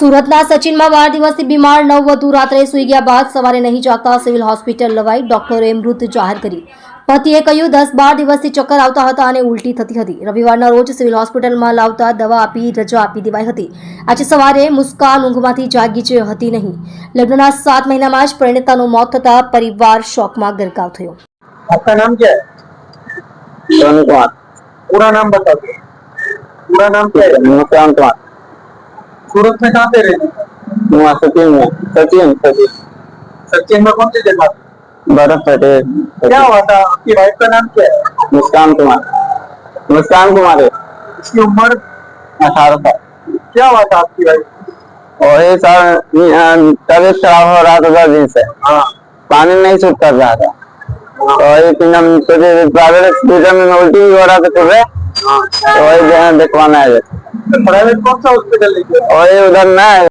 સુરતના સચિનમાં 12 દિવસથી બીમાર નવવધુ રાત્રે સૂઈ ગયા બાદ સવારે નહીં જાગતા સિવિલ હોસ્પિટલ લવાઈ ડોક્ટરોએ મૃત જાહેર કરી. પતિએ કહ્યું 10-12 દિવસથી ચક્કર આવતા હતા અને ઉલટી થતી હતી. રવિવારના રોજ સિવિલ હોસ્પિટલમાં લાવતા દવા આપી રજા આપી દેવાઈ હતી. આજે સવારે મુસ્કાન ઊંઘમાંથી જાગી જ હતી નહીં. લગ્નના 7 મહિનામાં જ પરિણીતાનું મોત થતા પરિવાર શોકમાં ગરકાવ થયો. आपका नाम क्या है? सोनू कुमार। पूरा नाम बता दो। पूरा नाम क्या है? मुस्कान कुमार। सूरत में कहाँ पे रहते हैं? वहाँ सचिन में सचिन सचिन सचिन में कौन सी जगह? बर्फ फटे। क्या हुआ था? आपकी वाइफ का नाम क्या है? मुस्कान कुमार। मुस्कान कुमार है। इसकी उम्र 18 साल। क्या हुआ था आपकी वाइफ? और ये सर तबीयत खराब हो रहा था 10 दिन से। हाँ पानी नहीं सूट कर रहा था। तो ये हम सोचे प्राइवेट हॉस्पिटल में उल्टी भी हो रहा था सुबह। तो वही देखवाना है। प्राइवेट कौन सा हॉस्पिटल लेके? और ये उधर ना है